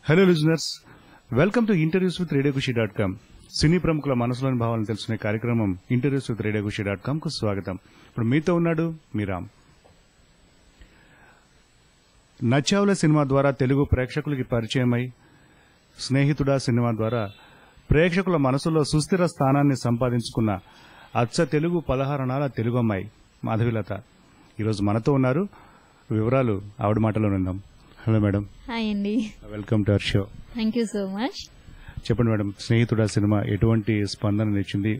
Hello listeners, welcome to interviews with రేడియోకుషి.com. సినీ ప్రముఖుల మనసులోని భావాలను తెలుసుకునే కార్యక్రమం ఇంటర్వ్యూస్ విత్ రేడియోకుషి.com కు స్వాగతం. ఇప్పుడు మీతో ఉన్నాడు మీరామ్. నచ్చావుల సినిమా ద్వారా తెలుగు ప్రేక్షకులకి పరిచయమై, స్నేహితుడా సినిమా ద్వారా ప్రేక్షకుల మనసులో సుస్థిర స్థానాన్ని సంపాదించుకున్న అచ్చ తెలుగు 16 అణాల తెలుగు అమ్మాయి మాధవిలత ఈరోజు మనతో ఉన్నారు. వివరాలు ఆవిడ మాటలో విందాం. Hello madam. హాయ్ అండి. Welcome to our show. Thank you so much. చెప్పండి మేడం, స్నేహితుడా సినిమా ఎటువంటి స్పందన ఇచ్చింది?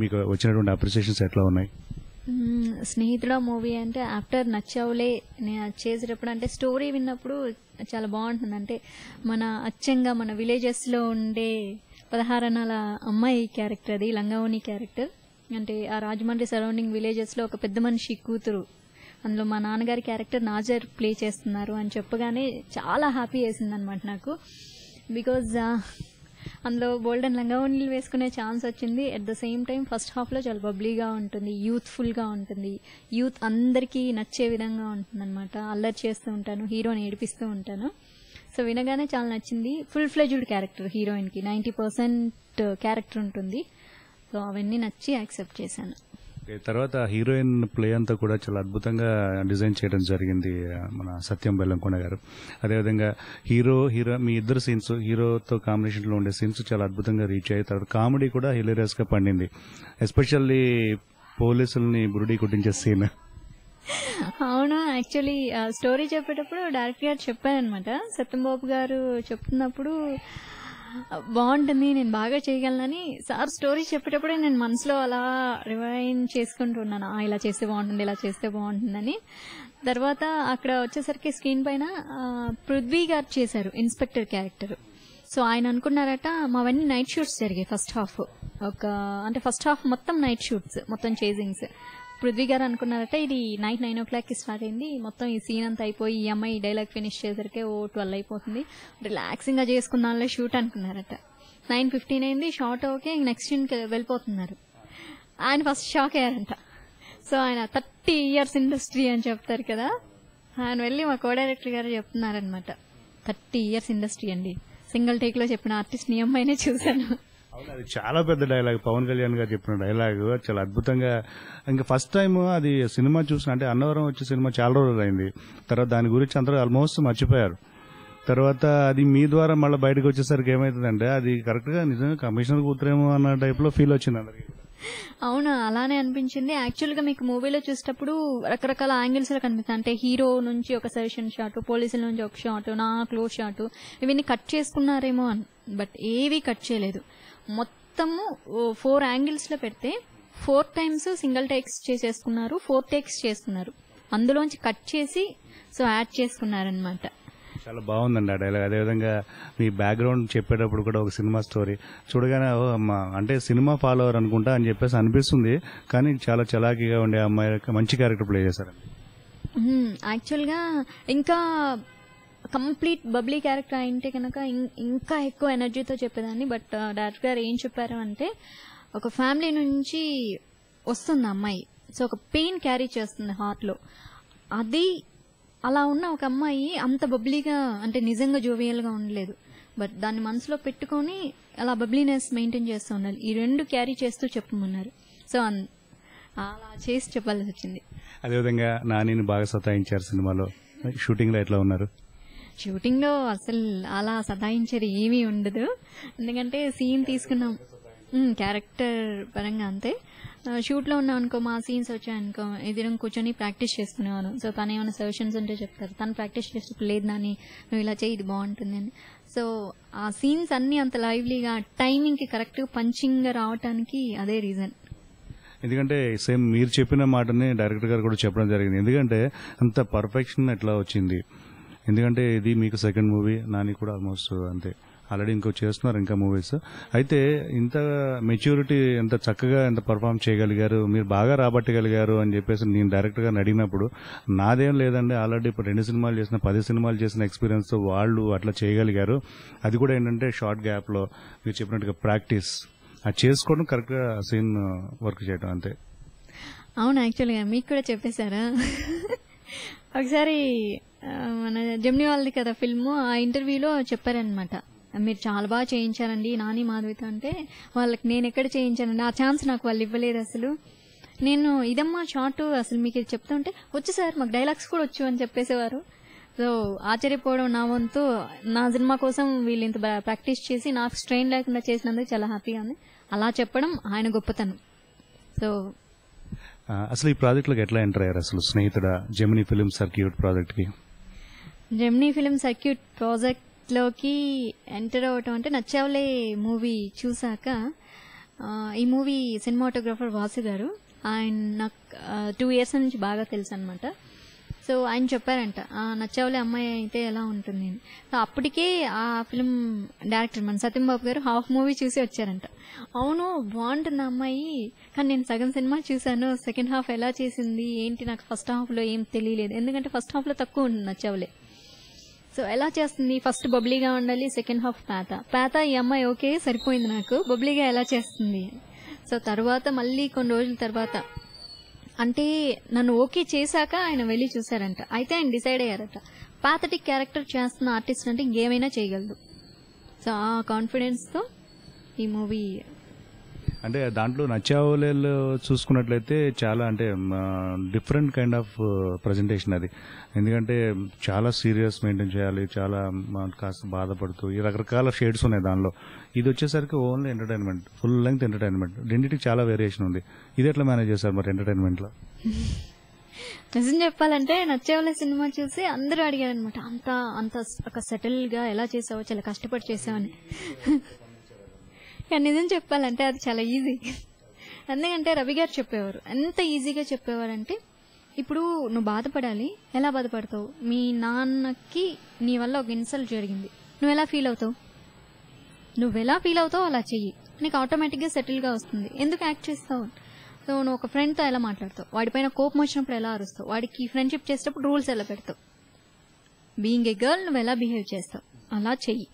మీకు వచ్చినటువంటి అప్రిసియేషన్స్ ఎట్లా ఉన్నాయి? స్నేహితుడా మూవీ అంటే ఆఫ్టర్ నచ్చావులే నేను చేసేటప్పుడు అంటే స్టోరీ విన్నప్పుడు చాలా బాగుంటుంది. అంటే మన అచ్చంగా మన విలేజెస్ లో ఉండే 16 అణాల అమ్మాయి క్యారెక్టర్, అది లంగావోని క్యారెక్టర్. అంటే ఆ రాజమండ్రి సరౌండింగ్ విలేజెస్ లో ఒక పెద్ద మనిషి కూతురు, అందులో మా నాన్నగారి క్యారెక్టర్ నాజర్ ప్లే చేస్తున్నారు అని చెప్పగానే చాలా హ్యాపీ వేసింది అనమాట నాకు. బికాజ్ అందులో గోల్డెన్ లంగావోనీలు వేసుకునే ఛాన్స్ వచ్చింది. At the same time first హాఫ్లో చాలా బబ్లీగా ఉంటుంది, యూత్ఫుల్గా ఉంటుంది, యూత్ అందరికీ నచ్చే విధంగా ఉంటుంది అనమాట. అల్లరి చేస్తూ ఉంటాను, హీరోని ఏడిపిస్తూ ఉంటాను. సో వినగానే చాలా నచ్చింది. ఫుల్ ఫ్లెజ్డ్ క్యారెక్టర్, హీరోయిన్కి 90% క్యారెక్టర్ ఉంటుంది. సో అవన్నీ నచ్చి యాక్సెప్ట్ చేశాను. తర్వాత హీరోయిన్ ప్లే అంతా కూడా చాలా అద్భుతంగా డిజైన్ చేయడం జరిగింది మన సత్యం బెల్లంకొండ గారు. అదేవిధంగా హీరో మీ ఇద్దరు సీన్స్, హీరోతో కాంబినేషన్ లో ఉండే సీన్స్ చాలా అద్భుతంగా రీచ్ అయ్యాయి. తర్వాత కామెడీ కూడా హిలేరియస్ గా పండింది. ఎస్పెషల్లీ పోలీసుల్ని బురుడి కుట్టించే సీన్. అవును, యాక్చువల్లీ స్టోరీ చెప్పేటప్పుడు డైరెక్టర్ గారు చెప్పారనమాట. సత్యంబాబు గారు చెప్తున్నప్పుడు బాగుంటుంది, నేను బాగా చేయగలనని సార్ స్టోరీ చెప్పేటప్పుడే నేను మనసులో అలా రివైండ్ చేసుకుంటున్నాను, ఇలా చేస్తే బాగుంటుంది, ఇలా చేస్తే బాగుంటుందని. తర్వాత అక్కడ వచ్చేసరికి స్క్రీన్ పైన పృథ్వీ గారు చేశారు ఇన్స్పెక్టర్ క్యారెక్టర్. సో ఆయన అనుకున్నారట మావన్నీ నైట్ షూట్స్ జరిగాయి ఫస్ట్ హాఫ్. ఫస్ట్ హాఫ్ మొత్తం నైట్ షూట్స్, మొత్తం చేజింగ్స్. పృథ్వీ గారు అనుకున్నారట ఇది నైట్ 9 o'clock స్టార్ట్ అయింది, మొత్తం ఈ సీన్ అంతా అయిపోయి ఈ అమ్మాయి డైలాగ్ ఫినిష్ చేసరికి 12 అయిపోతుంది, రిలాక్సింగ్ గా చేసుకున్నానులే షూట్ అనుకున్నారట. 9:15 అయింది, షార్ట్ ఓకే, నెక్స్ట్ సీన్ కి వెళ్ళిపోతున్నారు. ఆయన ఫస్ట్ షాక్ అయ్యారంట. సో ఆయన 30 years ఇండస్ట్రీ అని చెప్తారు కదా, ఆయన వెళ్ళి మా కో డైరెక్టర్ గారు చెప్తున్నారనమాట, 30 years ఇండస్ట్రీ అండి, సింగిల్ టేక్ లో చెప్పిన ఆర్టిస్ట్ ని అమ్మాయినే చూశాను. అది చాలా పెద్ద డైలాగ్, పవన్ కళ్యాణ్ గారు చెప్పిన డైలాగ్ చాలా అద్భుతంగా. ఇంకా ఫస్ట్ టైం అది సినిమా చూసిన, అంటే అన్నవరం వచ్చే సినిమా చాలా రోజులు అయింది. తర్వాత దాని గురించి అందరూ ఆల్మోస్ట్ మర్చిపోయారు. తర్వాత అది మీ ద్వారా మళ్ళీ బయటకు వచ్చేసరికి ఏమైతుందంటే అది కరెక్ట్ గా నిజంగా కమిషనర్ కూతురేమో అన్న టైప్ లో ఫీల్ వచ్చింది అందరికి. అవునా, అలానే అనిపించింది. యాక్చువల్ గా మీకు మూవీలో చూసేటప్పుడు రకరకాల యాంగిల్స్ లో కనిపిస్తాయి. అంటే హీరో నుంచి ఒక సజెషన్ షాట్, పోలీసుల నుంచి ఒక షాట్, నా క్లోజ్ షాట్, ఇవన్నీ కట్ చేసుకున్నారేమో అని. బట్ ఏవి కట్ చేయలేదు. మొత్తము 4 యాంగిల్స్ లో పెడితే 4 times సింగిల్ టేక్స్ చేసేసుకున్నారు, 4 takes చేసుకున్నారు. అందులోంచి కట్ చేసి సో యాడ్ చేసుకున్నారనమాట. చాలా బాగుందండి ఆ డైలాగ్. అదేవిధంగా మీ బ్యాక్గ్రౌండ్ చెప్పేటప్పుడు కూడా ఒక సినిమా స్టోరీ చూడగానే అంటే సినిమా ఫాలోవర్ అనుకుంటా అని చెప్పేసి అనిపిస్తుంది. కానీ చాలా చలాకీగా ఉండే అమ్మాయి మంచి క్యారెక్టర్ ప్లే చేశారండి. యాక్చువల్ గా ఇంకా కంప్లీట్ బబ్లీ క్యారెక్టర్ అయింటే కనుక ఇంకా ఎక్కువ ఎనర్జీతో చెప్పేదాన్ని. బట్ డైరెక్టర్ గారు ఏం చెప్పారు అంటే, ఒక ఫ్యామిలీ నుంచి వస్తుంది అమ్మాయి, సో ఒక పెయిన్ క్యారీ చేస్తుంది హార్ట్ లో. అది అలా ఉన్న ఒక అమ్మాయి అంత బబ్లీగా, అంటే నిజంగా జోవియల్ గా ఉండలేదు, బట్ దాన్ని మనసులో పెట్టుకుని అలా బబ్లీనెస్ మెయింటైన్ చేస్తూ ఉండాలి. ఈ 2 క్యారీ చేస్తూ చెప్పమన్నారు. సో అలా చేసి చెప్పాల్సి వచ్చింది. అదేవిధంగా నానిని బాగా సతాయించారు సినిమాలో. షూటింగ్ లో ఎట్లా ఉన్నారు? షూటింగ్ లో అసలు అలా సతాయించేది ఏమీ ఉండదు. ఎందుకంటే సీన్ తీసుకున్నాం క్యారెక్టర్ పరంగా అంతే. షూట్ లో ఉన్నాం అనుకో, మా సీన్స్ వచ్చాయనుకో, ఎదురు కూర్చొని ప్రాక్టీస్ చేసుకునేవాను. సో తను ఏమైనా సజెషన్స్ ఉంటే చెప్తారు, తను ప్రాక్టీస్ చేసేటప్పుడు లేదు నాని నువ్వు ఇలా చేయి, ఇది బాగుంటుంది అని. సో ఆ సీన్స్ అన్ని అంత లైవ్లీగా టైమింగ్ కి కరెక్ట్ పంచింగ్ గా రావటానికి అదే రీజన్. ఎందుకంటే సేమ్ మీరు చెప్పిన మాటని డైరెక్టర్ గారు కూడా చెప్పడం జరిగింది. ఎందుకంటే అంత పర్ఫెక్షన్ ఎట్లా వచ్చింది? ఎందుకంటే ఇది మీకు సెకండ్ మూవీ, నాని కూడా ఆల్మోస్ట్ అంతే, ఆల్రెడీ ఇంకో చేస్తున్నారు ఇంకా మూవీస్. అయితే ఇంత మెచ్యూరిటీ, ఎంత చక్కగా ఎంత పర్ఫామ్ చేయగలిగారు, మీరు బాగా రాబట్టగలిగారు అని చెప్పేసి నేను డైరెక్టర్ గారిని అడిగినప్పుడు, నాదేం లేదండి, ఆల్రెడీ ఇప్పుడు 2 సినిమాలు చేసిన 10 సినిమాలు చేసిన ఎక్స్పీరియన్స్ తో వాళ్ళు అట్లా చేయగలిగారు. అది కూడా ఏంటంటే షార్ట్ గ్యాప్ లో మీరు చెప్పినట్టుగా ప్రాక్టీస్ అది చేసుకోవడం, కరెక్ట్ గా సీన్ వర్క్ చేయడం అంతే. అవును, యాక్చువల్గా మీకు కూడా చెప్పేశారా? ఒకసారి మన జెమిని వాళ్ళది కదా ఫిల్మ్, ఆ ఇంటర్వ్యూలో చెప్పారనమాట, మీరు చాలా బాగా చేయించారండి నాని మాధవితో అంటే, వాళ్ళకి నేను ఎక్కడ చేయించానండి, ఆ ఛాన్స్ నాకు వాళ్ళు ఇవ్వలేదు అసలు. నేను ఇదమ్మా షార్ట్ అసలు మీకు ఇది చెప్తా ఉంటే, వచ్చు సార్ మాకు డైలాగ్స్ కూడా వచ్చు అని చెప్పేసేవారు. సో ఆశ్చర్యపోవడం నా వంతు. నా సినిమా కోసం వీళ్ళు ఇంత ప్రాక్టీస్ చేసి నాకు స్ట్రెయిన్ లేకుండా చేసినందుకు చాలా హ్యాపీగా ఉంది. అలా చెప్పడం ఆయన గొప్పతనం. సో అసలు ఈ ప్రాజెక్ట్లోకి ఎట్లా ఎంటర్ అయ్యారు అసలు స్నేహితుడ జెమిని ఫిలిం సర్క్యూట్ ప్రాజెక్ట్కి? జెమిని ఫిలిం సర్క్యూట్ ప్రాజెక్ట్లోకి ఎంటర్ అవ్వటం అంటే నచ్చావులే మూవీ చూసాక. ఈ మూవీ సినిమాటోగ్రాఫర్ వాసు గారు, ఆయన నాకు 2 years నుంచి బాగా తెలుసు అనమాట. సో ఆయన చెప్పారంట, నచ్చావులే అమ్మాయి అయితే ఎలా ఉంటుంది అని. సో అప్పటికే ఆ ఫిలిం డైరెక్టర్ మన సత్యం బాబు గారు హాఫ్ మూవీ చూసి వచ్చారంట. అవును బాగుంటుంది అమ్మాయి, కానీ నేను సగం సినిమా చూశాను, సెకండ్ హాఫ్ ఎలా చేసింది ఏంటి నాకు ఫస్ట్ హాఫ్లో ఏం తెలియలేదు, ఎందుకంటే ఫస్ట్ హాఫ్లో తక్కువ ఉంటుంది నచ్చావులే. సో ఎలా చేస్తుంది, ఫస్ట్ బబ్లీగా ఉండాలి, సెకండ్ హాఫ్ పేత ఈ అమ్మాయి ఓకే సరిపోయింది నాకు, బబ్లీగా ఎలా చేస్తుంది. సో తర్వాత మళ్ళీ కొన్ని రోజుల తర్వాత అంటే నన్ను ఓకే చేశాక ఆయన వెళ్ళి చూసారంట. అయితే ఆయన డిసైడ్ అయ్యారట, పాథటిక్ క్యారెక్టర్ చేస్తున్న ఆర్టిస్ట్ అంటే ఇంకేమైనా చేయగలదు. సో ఆ కాన్ఫిడెన్స్తో ఈ మూవీ. అంటే దాంట్లో నచ్చావులేలో చూసుకున్నట్లయితే చాలా అంటే డిఫరెంట్ కైండ్ ఆఫ్ ప్రజెంటేషన్ అది. ఎందుకంటే చాలా సీరియస్ మెయింటైన్ చేయాలి, చాలా కాస్త బాధపడుతూ ఈ రకరకాల షేడ్స్ ఉన్నాయి దానిలో. ఇది వచ్చేసరికి only entertainment, full length entertainment. రెండింటికి చాలా వేరియేషన్ ఉంది. ఇది ఎట్లా మేనేజ్ చేశారు మరి ఎంటర్టైన్మెంట్లో? నిజం చెప్పాలంటే నచ్చేవాళ్ళ సినిమా చూసి అందరూ అడిగారనమాట, అంత అంత ఒక సెటిల్ గా ఎలా చేసావో, చాలా కష్టపడి చేసావని. కానీ నిజం చెప్పాలంటే అది చాలా ఈజీ. ఎందుకంటే రవి గారు చెప్పేవారు, ఎంత ఈజీగా చెప్పేవారంటే, ఇప్పుడు నువ్వు బాధపడాలి, ఎలా బాధపడతావు, మీ నాన్నకి నీ వల్ల ఒక ఇన్సల్ట్ జరిగింది, నువ్వు ఎలా ఫీల్ అవుతావు, నువ్వెలా ఫీల్ అవుతావు అలా చెయ్యి, నీకు ఆటోమేటిక్గా సెటిల్గా వస్తుంది. ఎందుకు యాక్ట్ చేస్తావు? సో నువ్వు ఒక ఫ్రెండ్తో ఎలా మాట్లాడతావు, వాడిపైన కోపం వచ్చినప్పుడు ఎలా అరుస్తావు, వాడికి ఫ్రెండ్షిప్ చేసేటప్పుడు రూల్స్ ఎలా పెడతావు, బీయింగ్ ఏ గర్ల్ నువ్వు ఎలా బిహేవ్ చేస్తావు అలా చెయ్యి,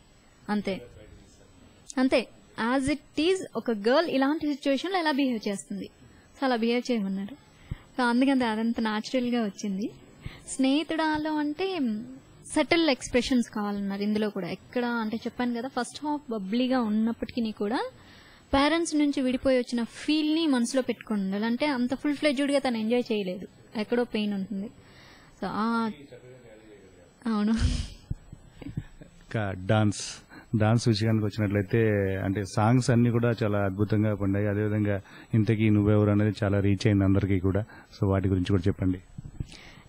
అంతే అంతే. యాజ్ ఇట్ ఈజ్ ఒక గర్ల్ ఇలాంటి సిచ్యువేషన్లో ఎలా బిహేవ్ చేస్తుంది, సో అలా బిహేవ్ చేయమన్నారు. సో అందుకని అదంత న్యాచురల్గా వచ్చింది. స్నేహితుడాలో అంటే సెటిల్ ఎక్స్ప్రెషన్స్ కావాలన్నారు ఇందులో కూడా. ఎక్కడ అంటే చెప్పాను కదా, ఫస్ట్ హాఫ్ బబ్లీగా ఉన్నప్పటికీ కూడా పేరెంట్స్ నుంచి విడిపోయి వచ్చిన ఫీల్ని మనసులో పెట్టుకుని ఉండాలి. అంటే అంత ఫుల్ ఫ్లెడ్జ్డ్గా తను ఎంజాయ్ చేయలేదు, ఎక్కడో పెయిన్ ఉంటుంది. సో అవును. డాన్స్ విషయానికి వచ్చినట్లయితే అంటే సాంగ్స్ అన్ని కూడా చాలా అద్భుతంగా పండాయి. అదేవిధంగా ఇంతకీ నువ్వెవరు అనేది చాలా రీచ్ అయింది అందరికీ కూడా. సో వాటి గురించి కూడా చెప్పండి.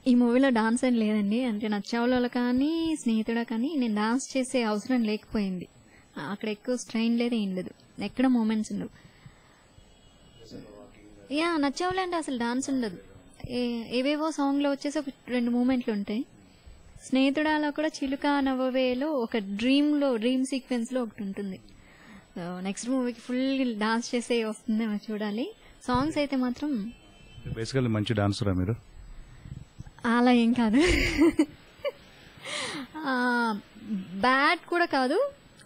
ఈ మూవీలో డాన్స్ ఏం లేదండి, అంటే నచ్చావులో కానీ స్నేహితుడా కానీ నేను డాన్స్ చేసే అవసరం లేకపోయింది. అక్కడ ఎక్కువ స్ట్రెయిన్ లేదు, ఏం లేదు, ఎక్కడ మూమెంట్స్ ఉండవు. నచ్చావులే అంటే అసలు డాన్స్ ఉండదు, ఏవేవో సాంగ్లో వచ్చేసి ఒక 2 మూమెంట్లు ఉంటాయి. స్నేహితుడాలో కూడా చిలుక నవ్వవేలో ఒక డ్రీమ్ సీక్వెన్స్ లో ఒకటి ఉంటుంది. నెక్స్ట్ మూవీకి ఫుల్ డాన్స్ చేసే వస్తుందేమో చూడాలి. సాంగ్స్ అయితే మాత్రం బేసికల్లీ మంచి డాన్సరా మీరు? అలా ఏం కాదు, బ్యాడ్ కూడా కాదు,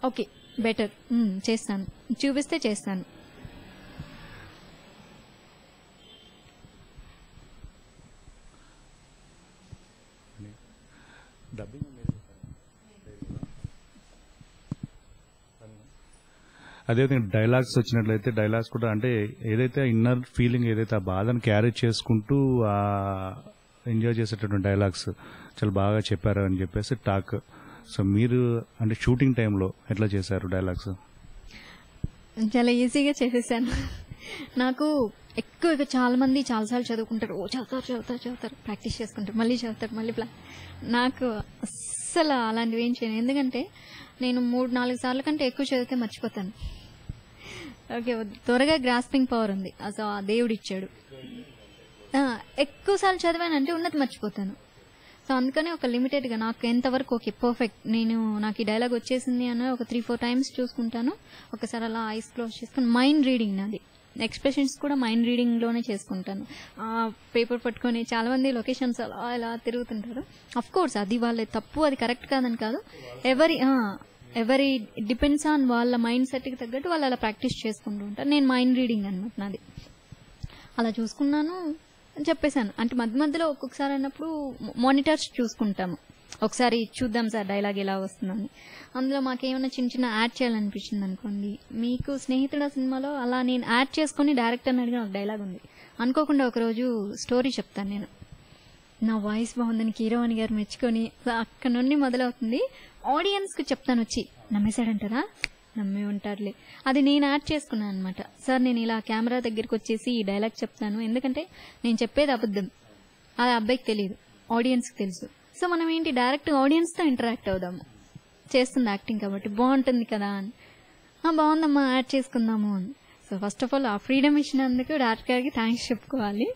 ఓకే బెటర్, చేస్తాను, చూపిస్తే చేస్తాను. అదేవిధంగా డైలాగ్స్ వచ్చినట్లయితే డైలాగ్స్ కూడా అంటే ఏదైతే ఇన్నర్ ఫీలింగ్ ఏదైతే ఆ బాధను క్యారీ చేసుకుంటూ ఎంజాయ్ చేసేటటువంటి డైలాగ్స్ చాలా బాగా చెప్పారు అని చెప్పేసి టాక్. సో మీరు అంటే షూటింగ్ టైంలో ఎట్లా చేశారు డైలాగ్స్? చాలా ఈజీగా చేసేసాను. నాకు ఎక్కువ చాలా మంది చాలాసార్లు చదువుకుంటారు, చదువుతారు ప్రాక్టీస్ చేసుకుంటారు, మళ్ళీ చదువుతారు, మళ్ళీ నాకు అస్సలు అలాంటివి ఏం చేయను. ఎందుకంటే నేను 3-4 సార్ల కంటే ఎక్కువ చదివితే మర్చిపోతాను. ఓకే, త్వరగా గ్రాస్పింగ్ పవర్ ఉంది, అసలు ఆ దేవుడు ఇచ్చాడు. ఎక్కువసార్లు చదివానంటే ఉన్నది మర్చిపోతాను. సో అందుకని ఒక లిమిటెడ్గా నాకు ఎంతవరకు ఓకే పర్ఫెక్ట్, నాకు ఈ డైలాగ్ వచ్చేసింది అని ఒక 3-4 టైమ్స్ చూసుకుంటాను. ఒకసారి అలా ఐస్ క్లోజ్ చేసుకుని మైండ్ రీడింగ్ నాది, ఎక్స్ప్రెషన్స్ కూడా మైండ్ రీడింగ్ లోనే చేసుకుంటాను. పేపర్ పట్టుకొని చాలా మంది లొకేషన్స్ అలా ఇలా తిరుగుతుంటారు. అఫ్ కోర్స్ అది వాళ్ళ తప్పు, అది కరెక్ట్ కాదని కాదు, ఎవరి డిపెండ్స్ ఆన్ వాళ్ళ మైండ్ సెట్ కి తగ్గట్టు వాళ్ళు అలా ప్రాక్టీస్ చేసుకుంటూ ఉంటారు. నేను మైండ్ రీడింగ్ అనమాట నాది, అలా చూసుకున్నాను చెప్పేశాను. అంటే మధ్య మధ్యలో ఒక్కొక్కసారి అన్నప్పుడు మానిటర్స్ చూసుకుంటాము, ఒకసారి చూద్దాం సార్ డైలాగ్ ఎలా వస్తుందని. అందులో మాకేమైనా చిన్న చిన్న యాడ్ చేయాలనిపించింది అనుకోండి. మీకు స్నేహితుడు సినిమాలో అలా నేను యాడ్ చేసుకుని డైరెక్టర్ని అడిగిన ఒక డైలాగ్ ఉంది. అనుకోకుండా ఒకరోజు స్టోరీ చెప్తాను నేను, నా వాయిస్ బాగుందని కీరవాణి గారు మెచ్చుకొని అక్కడ నుండి మొదలవుతుంది. ఆడియన్స్కి చెప్తాను వచ్చి, నమ్మేశాడంటారా, నమ్మే ఉంటారులే. అది నేను యాడ్ చేసుకున్నాను అనమాట. సార్ నేను ఇలా కెమెరా దగ్గరికి వచ్చేసి ఈ డైలాగ్ చెప్తాను, ఎందుకంటే నేను చెప్పేది అబద్ధం, అది అబ్బాయికి తెలియదు, ఆడియన్స్కి తెలుసు. సో మనం ఏంటి డైరెక్ట్ ఆడియన్స్తో ఇంటరాక్ట్ అవుదాము, చేస్తుంది యాక్టింగ్ కాబట్టి బాగుంటుంది కదా అని. బాగుందమ్మా యాడ్ చేసుకుందాము అని. సో ఫస్ట్ ఆఫ్ ఆల్ ఆ ఫ్రీడమ్ ఇచ్చినందుకు డైరెక్టర్ గారికి థ్యాంక్స్ చెప్పుకోవాలి.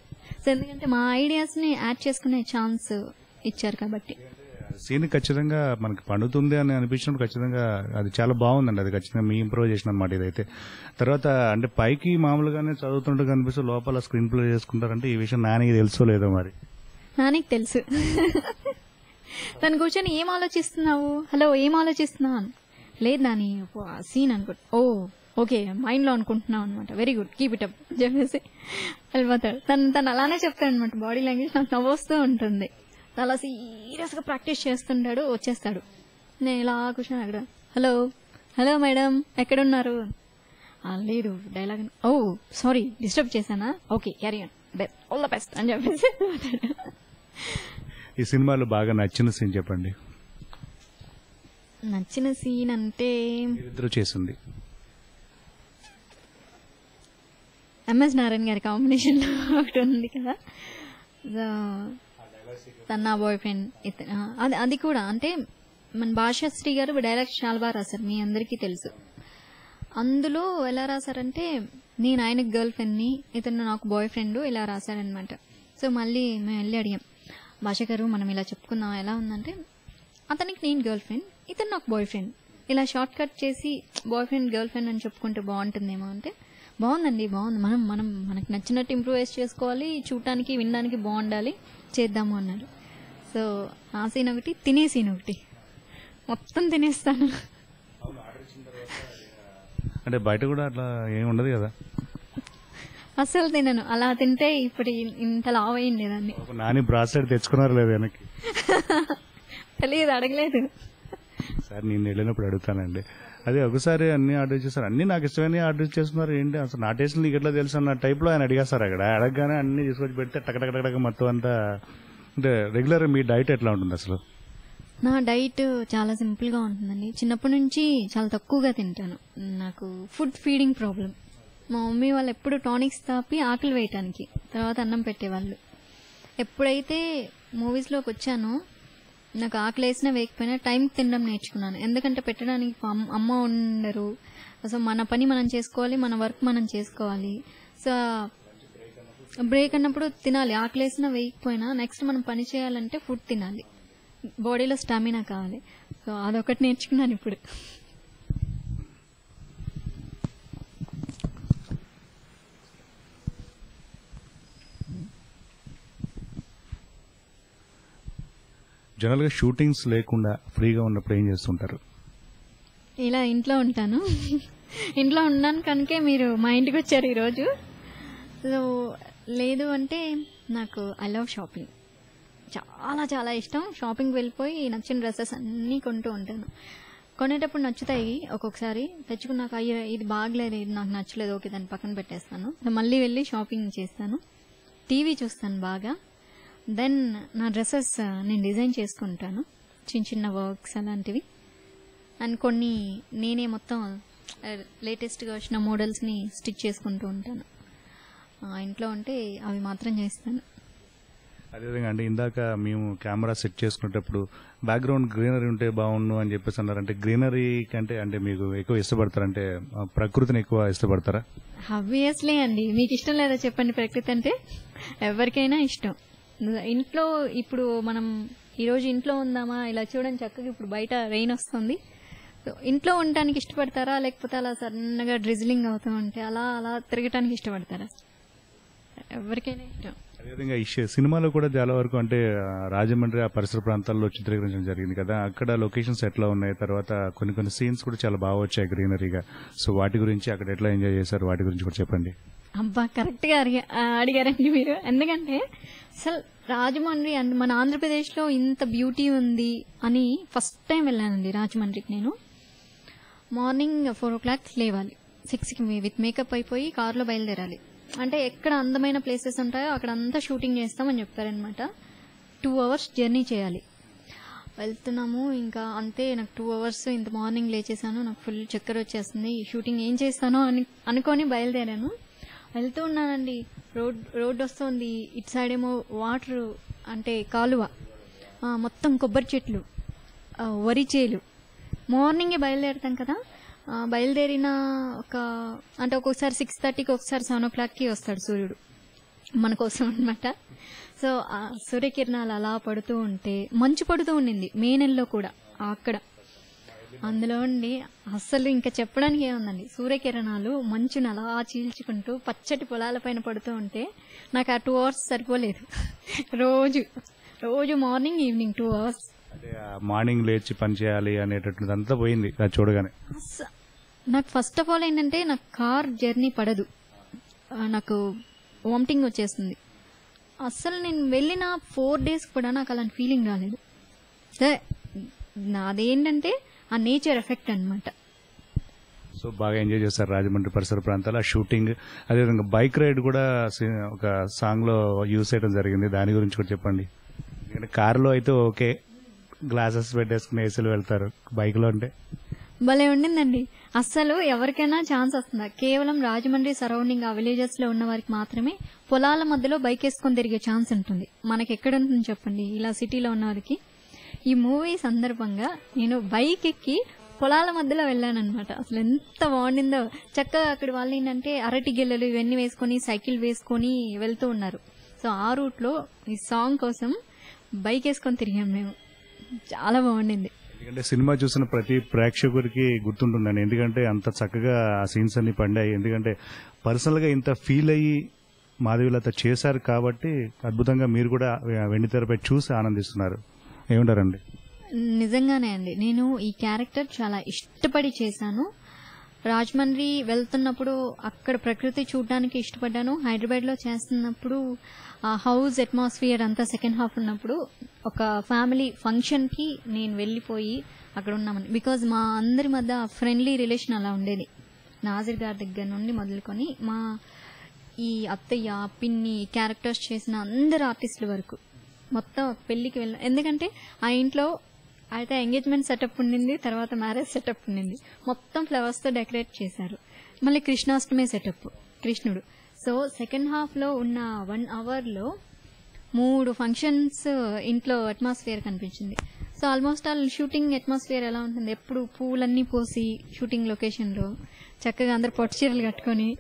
సో ఎందుకంటే మా ఐడియాస్ని యాడ్ చేసుకునే ఛాన్స్ ఇచ్చారు కాబట్టి. సీన్ ఖచ్చితంగా మనకి పండుతుంది అని అనిపించినప్పుడు ఖచ్చితంగా అది చాలా బాగుందండి. అది ఖచ్చితంగా మీ ఇంప్రూవ్ అనమాట ఇదైతే. తర్వాత అంటే పైకి మామూలుగానే చదువుతుంటే కనిపిస్తూ లోపల స్క్రీన్ ప్లే చేసుకుంటారంటే ఈ విషయం నానికి తెలుసో లేదో మరి. నానికి తెలుసు. తను కూర్చొని ఏం ఆలోచిస్తున్నావు, హలో ఏం ఆలోచిస్తున్నావు, లేదు నాని సీన్ అనుకుంటా, ఓకే మైండ్ లో అనుకుంటున్నావు అనమాట, very good keep it up చెప్పేసి వెళ్ళిపోతాడు. తను అలానే చెప్తాడు అనమాట. బాడీ లాంగ్వేజ్ నాకు నవ్వొస్తూ ఉంటుంది. చాలా సీరియస్ గా ప్రాక్టీస్ చేస్తుంటాడు, వచ్చేస్తాడు. నేను ఇలా కూర్చొని అక్కడ, హలో హలో మేడం ఎక్కడున్నారు, లేదు డైలాగ్, సారీ డిస్టర్బ్ చేశానా, okay carry on, all the best అని చెప్పేసి. ఈ సినిమాలో బాగా నచ్చిన సీన్ చెప్పండి. నచ్చిన సీన్ అంటే ఇద్దరు చేసింది ఎంఎస్ నారాయణ గారి కాంబినేషన్ లో ఒకటి ఉంది కదా, తన బాయ్ ఫ్రెండ్. అది కూడా అంటే మన భాషాశ్రీ గారు డైలాగ్ చాలా బాగా రాశారు, మీ అందరికీ తెలుసు. అందులో ఎలా రాశారంటే, నేను ఆయనకు గర్ల్ ఫ్రెండ్ని, ఇతను నాకు బాయ్ ఫ్రెండ్, ఇలా రాశారనమాట. సో మళ్ళీ మేము వెళ్ళి అడిగాం, భాష గారు మనం ఇలా చెప్పుకుందాం ఎలా ఉందంటే, అతనికి నేను గర్ల్ ఫ్రెండ్, ఇతను నాకు బాయ్ ఫ్రెండ్, ఇలా షార్ట్ కట్ చేసి బాయ్ ఫ్రెండ్ గర్ల్ ఫ్రెండ్ అని చెప్పుకుంటే బాగుంటుందేమో అంటే, బాగుందండి బాగుంది, మనకు నచ్చినట్టు ఇంప్రూవైజ్ చేసుకోవాలి, చూడటానికి వినడానికి బాగుండాలి, చేద్దాము అన్నారు. సో ఆ సీన్ ఒకటి, తినే సీన్ ఒకటి, మొత్తం తినేస్తాను. అంటే బయట కూడా అట్లా ఏమి ఉండదు కదా, అసలు తినను. అలా తింటే ఇప్పుడు ఇంత లావ్ అయింది దాన్ని. నాని బ్రాస్లెట్ తెచ్చుకున్నారు లేదు వెనక్కి? తెలియదు, అడగలేదు సార్. నేను వెళ్ళినప్పుడు అడుగుతానండి. అదే ఒకసారి అన్ని ఆర్డర్ చేస్తారు, అన్ని నాకు ఇష్టమైన ఆర్డర్ చేస్తున్నారు, ఏంటి అసలు నా టేస్ట్ నీకు ఎట్లా తెలుసు అన్న టైప్ లో ఆయన అడిగేస్తారు. అక్కడ అడగగానే అన్ని తీసుకొచ్చి పెడితే టకటకటక మొత్తం అంతా. అంటే రెగ్యులర్ మీ డైట్ ఎట్లా ఉంటుంది అసలు? నా డైట్ చాలా సింపుల్ గా ఉంటుందండి. చిన్నప్పటి నుంచి చాలా తక్కువగా తింటాను. నాకు ఫుడ్ ఫీడింగ్ ప్రాబ్లం. మా మమ్మీ వాళ్ళు ఎప్పుడు టానిక్స్ తాపి ఆకలి వేయటానికి, తర్వాత అన్నం పెట్టేవాళ్ళు. ఎప్పుడైతే మూవీస్లోకి వచ్చానో నాకు ఆకలి వేసినా వేయకపోయినా టైంకి తినడం నేర్చుకున్నాను. ఎందుకంటే పెట్టడానికి అమ్మ ఉండరు. అసలు మన పని మనం చేసుకోవాలి, మన వర్క్ మనం చేసుకోవాలి. సో బ్రేక్ అన్నప్పుడు తినాలి. ఆకలి వేసినా వేయకపోయినా నెక్స్ట్ మనం పని చేయాలంటే ఫుడ్ తినాలి, బాడీలో స్టామినా కావాలి. సో అదొకటి నేర్చుకున్నాను ఇప్పుడు. జనరల్ గా షూటింగ్స్ లేకుండా ఫ్రీగా ఉన్నప్పుడు ఏం చేస్తుంటారు? ఇలా ఇంట్లో ఉంటాను. ఇంట్లో ఉన్నాను కనుకే మీరు మా ఇంటికి వచ్చారు ఈరోజు. సో లేదు అంటే నాకు ఐ లవ్ షాపింగ్, చాలా చాలా ఇష్టం. షాపింగ్కి వెళ్ళిపోయి నచ్చిన డ్రెస్సెస్ అన్నీ కొంటూ ఉంటాను. కొనేటప్పుడు నచ్చుతాయి, ఒక్కొక్కసారి తెచ్చుకున్నాక అయ్యో ఇది బాగలేదు, ఇది నాకు నచ్చలేదు, ఓకే దాన్ని పక్కన పెట్టేస్తాను. మళ్ళీ వెళ్ళి షాపింగ్ చేస్తాను. టీవీ చూస్తాను బాగా. దెన్ నా డ్రెస్సెస్ నేను డిజైన్ చేసుకుంటాను, చిన్న చిన్న వర్క్స్ అలాంటివి. అండ్ కొన్ని నేనే మొత్తం లేటెస్ట్గా వచ్చిన మోడల్స్ని స్టిచ్ చేసుకుంటూ ఉంటాను. ఇంట్లో ఉంటే అవి మాత్రం చేస్తాను. అదేవిధంగా అంటే ఇందాక మేము కెమెరా సెట్ చేసుకునేటప్పుడు బ్యాక్గ్రౌండ్ గ్రీనరీ ఉంటే బాగుండు అని చెప్పేసి అన్నారు. అంటే గ్రీనరీ కంటే అంటే మీకు ఎక్కువ ఇష్టపడతారా, అంటే ప్రకృతిని ఎక్కువ ఇష్టపడతారా? ఆబ్వియస్లీ అండి, మీకు ఇష్టం లేదా చెప్పండి? ప్రకృతి అంటే ఎవరికైనా ఇష్టం. ఇంట్లో ఇప్పుడు మనం ఈరోజు ఇంట్లో ఉందామా, ఇలా చూడండి చక్కగా ఇప్పుడు బయట రెయిన్ వస్తుంది. ఇంట్లో ఉండటానికి ఇష్టపడతారా, లేకపోతే అలా సన్నగా డ్రిజిలింగ్ అవుతూ ఉంటే అలా అలా తిరగటానికి ఇష్టపడతారా? ఎవరికైనా ఇష్టం. అదేవిధంగా ఈ సినిమాలో కూడా చాలా వరకు అంటే రాజమండ్రి ఆ పరిసర ప్రాంతాల్లో చిత్రీకరించడం జరిగింది కదా, అక్కడ లొకేషన్స్ ఎట్లా ఉన్నాయి, తర్వాత కొన్ని సీన్స్ కూడా చాలా బాగా వచ్చాయి గ్రీనరీగా. సో వాటి గురించి అక్కడ ఎట్లా ఎంజాయ్ చేశారు, వాటి గురించి కూడా చెప్పండి. అబ్బా కరెక్ట్గా అడిగారండి మీరు. ఎందుకంటే అసలు రాజమండ్రి మన ఆంధ్రప్రదేశ్లో ఇంత బ్యూటీ ఉంది అని ఫస్ట్ టైం వెళ్ళానండి రాజమండ్రికి. నేను మార్నింగ్ 4 o'clock లేవాలి, 6కి విత్ మేకప్ అయిపోయి కారులో బయలుదేరాలి. అంటే ఎక్కడ అందమైన ప్లేసెస్ ఉంటాయో అక్కడ అంతా షూటింగ్ చేస్తామని చెప్పారనమాట. 2 hours జర్నీ చేయాలి. వెళ్తున్నాము, ఇంకా అంతే. నాకు 2 hours ఇంత మార్నింగ్ లేచేసాను, నాకు ఫుల్ చక్కెర వచ్చేస్తుంది, షూటింగ్ ఏం చేస్తానో అనుకొని బయలుదేరాను. వెళ్తూ ఉన్నానండి, రోడ్ వస్తుంది, ఇటు సైడ్ ఏమో వాటర్ అంటే కాలువ, మొత్తం కొబ్బరి చెట్లు, వరి చేలు. మార్నింగే బయలుదేరుతాం కదా, బయలుదేరిన అంటే ఒక్కొక్కసారి 6:30కి, ఒకసారి 7 o'clockకి వస్తాడు సూర్యుడు మన కోసం అనమాట. సో ఆ సూర్యకిరణాలు అలా పడుతూ ఉంటే, మంచు పడుతూ ఉండింది మే నెలలో కూడా అక్కడ. అందులో ఉండి అస్సలు ఇంకా చెప్పడానికి ఏముందండి, సూర్యకిరణాలు మంచును అలా చీల్చుకుంటూ పచ్చటి పొలాల పైన పడుతూ ఉంటే నాకు ఆ 2 hours సరిపోలేదు. రోజు మార్నింగ్ ఈవినింగ్ 2 hours. మార్నింగ్ లేచి పని చేయాలి అనేటటువంటి అంతా పోయింది అది చూడగానే. నాకు ఫస్ట్ ఆఫ్ ఆల్ ఏంటంటే, నాకు కార్ జర్నీ పడదు, నాకు వామిటింగ్ వచ్చేస్తుంది. అస్సలు నేను వెళ్ళిన 4 days కూడా నాకు అలాంటి ఫీలింగ్ రాలేదు. అదేంటంటే ఆ నేచర్ ఎఫెక్ట్ అనమాట. సో బాగా ఎంజాయ్ చేస్తారు రాజమండ్రి పరిసర ప్రాంతాల షూటింగ్. అదేవిధంగా బైక్ రైడ్ కూడా ఒక సాంగ్ లో యూజ్ చేయడం జరిగింది, దాని గురించి కూడా చెప్పండి. ఎందుకంటే కారులో అయితే ఓకే, గ్లాసెస్ పెట్టేసుకుని ఏసీలు వెళ్తారు, బైక్ లో అంటే భలే ఉండిందండి. అస్సలు ఎవరికైనా ఛాన్స్ వస్తుందా? కేవలం రాజమండ్రి సరౌండింగ్ ఆ విలేజెస్ లో ఉన్న వారికి మాత్రమే పొలాల మధ్యలో బైక్ వేసుకొని తిరిగే ఛాన్స్ ఉంటుంది. మనకి ఎక్కడ ఉంటుంది చెప్పండి, ఇలా సిటీలో ఉన్న వారికి. ఈ మూవీ సందర్భంగా నేను బైక్ ఎక్కి పొలాల మధ్యలో వెళ్ళానమాట. అసలు ఎంత బాగుండిందో. చక్కగా అక్కడ వాళ్ళు ఏంటంటే అరటి గిల్లలు ఇవన్నీ వేసుకొని సైకిల్ వేసుకొని వెళ్తూ ఉన్నారు. సో ఆ రూట్ లో ఈ సాంగ్ కోసం బైక్ వేసుకొని తిరిగాం మేము. చాలా బాగుండింది. ఎందుకంటే సినిమా చూసిన ప్రతి ప్రేక్షకుడికి గుర్తుంటుందండి, ఎందుకంటే అంత చక్కగా ఆ సీన్స్ అన్ని పండాయి. ఎందుకంటే పర్సనల్ గా ఇంత ఫీల్ అయ్యి మాధవీలత చేశారు కాబట్టి అద్భుతంగా మీరు కూడా వెండితెరపై చూసి ఆనందిస్తున్నారు. ఏమంటారండి? నిజంగానే అండి, నేను ఈ క్యారెక్టర్ చాలా ఇష్టపడి చేశాను. రాజమండ్రి వెళ్తున్నప్పుడు అక్కడ ప్రకృతి చూడడానికి ఇష్టపడ్డాను. హైదరాబాద్ లో చేస్తున్నప్పుడు ఆ హౌస్ అట్మాస్ఫియర్ అంతా సెకండ్ హాఫ్ ఉన్నప్పుడు ఒక ఫ్యామిలీ ఫంక్షన్ కి నేను వెళ్లిపోయి అక్కడ ఉన్నామని. బికాజ్ మా అందరి మధ్య ఫ్రెండ్లీ రిలేషన్ అలా ఉండేది. నాజర్ గారి దగ్గర నుండి మొదలుకొని మా ఈ అత్తయ్య, పిన్ని క్యారెక్టర్స్ చేసిన అందరు ఆర్టిస్టుల వరకు మొత్తం పెళ్లికి వెళ్ళిన. ఎందుకంటే ఆ ఇంట్లో అయితే ఎంగేజ్మెంట్ సెటప్ ఉండింది, తర్వాత మ్యారేజ్ సెటప్ ఉండింది. మొత్తం ఫ్లవర్స్ తో డెకరేట్ చేశారు. మళ్ళీ కృష్ణాష్టమి సెటప్, కృష్ణుడు. సో సెకండ్ హాఫ్ లో ఉన్న 1 hour లో 3 ఫంక్షన్స్ ఇంట్లో అట్మాస్ఫియర్ కనిపించింది. So almost all shooting atmosphere ఎలా ఉంటుంది, ఎప్పుడు పూలన్నీ పోసి షూటింగ్ లొకేషన్ లో చక్కగా అందరు పట్టు చీరలు కట్టుకొని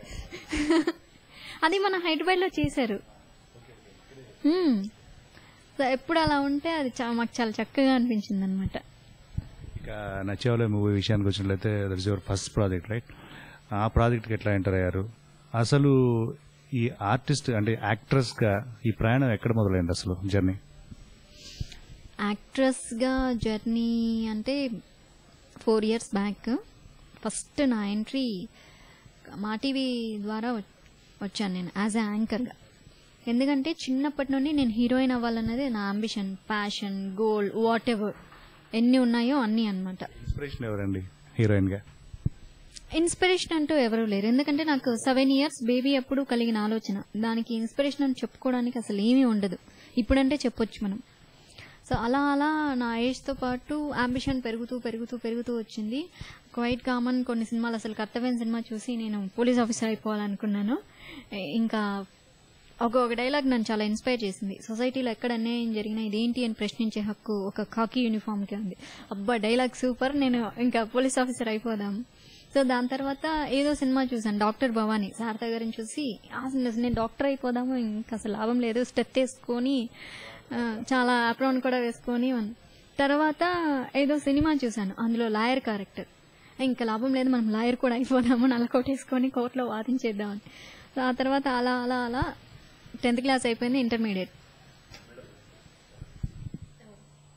అది మన హైదరాబాద్ లో చేశారు. సో ఎప్పుడు అలా ఉంటే అది మాకు చాలా చక్కగా అనిపించింది అనమాట. ఇక నచ్చేవాళ్ళ మూవీ విషయానికి వచ్చినట్లయితే that is your first project, right? ఆ ప్రాజెక్ట్కి ఎట్లా ఎంటర్ అయ్యారు? అసలు ఈ ఆర్టిస్ట్ అంటే యాక్ట్రెస్ గా ఈ ప్రయాణం ఎక్కడ మొదలైంది అసలు జర్నీ? యాక్ట్రెస్ గా జర్నీ అంటే 4 years బ్యాక్ ఫస్ట్ నా ఎంట్రీ మా టీవీ ద్వారా వచ్చాను నేను యాజ్ ఎ యాంకర్ గా. ఎందుకంటే చిన్నప్పటి నుండి నేను హీరోయిన్ అవ్వాలన్నది నా ambition, passion, goal, what ever ఎన్ని ఉన్నాయో అన్ని అనమాట. ఇన్స్పిరేషన్ ఎవరండి హీరోయిన్ గా? ఇన్స్పిరేషన్ అంటూ ఎవరు లేరు. ఎందుకంటే నాకు 7 years బేబీ అప్పుడు కలిగిన ఆలోచన, దానికి ఇన్స్పిరేషన్ అని చెప్పుకోవడానికి అసలు ఏమీ ఉండదు. ఇప్పుడంటే చెప్పొచ్చు మనం. సో అలా అలా నా ఏజ్ తో పాటు అంబిషన్ పెరుగుతూ పెరుగుతూ పెరుగుతూ వచ్చింది. క్వైట్ కామన్ కొన్ని సినిమాలు, అసలు కర్తవ్యం సినిమా చూసి నేను పోలీస్ ఆఫీసర్ అయిపోవాలనుకున్నాను. ఇంకా ఒక డైలాగ్ నన్ను చాలా ఇన్స్పైర్ చేసింది. సొసైటీలో ఎక్కడ అన్యాయం జరిగినా ఇదేంటి అని ప్రశ్నించే హక్కు ఒక ఖాకీ యూనిఫామ్ కి ఉంది. అబ్బా డైలాగ్ సూపర్, నేను ఇంకా పోలీస్ ఆఫీసర్ అయిపోదాం. సో దాని తర్వాత ఏదో సినిమా చూసాను, డాక్టర్ భవానీ, శారదా గారిని చూసి నేను డాక్టర్ అయిపోదాము, ఇంకా అసలు లాభం లేదు, స్టెప్ వేసుకొని చాలా అప్రౌన్ కూడా వేసుకొని. తర్వాత ఏదో సినిమా చూసాను, అందులో లాయర్ క్యారెక్టర్, ఇంకా లాభం లేదు మనం లాయర్ కూడా అయిపోదాము, నల్లకోటేసుకొని కోర్టులో వాదించేద్దామని. ఆ తర్వాత అలా అలా అలా 10th class అయిపోయింది, ఇంటర్మీడియట్.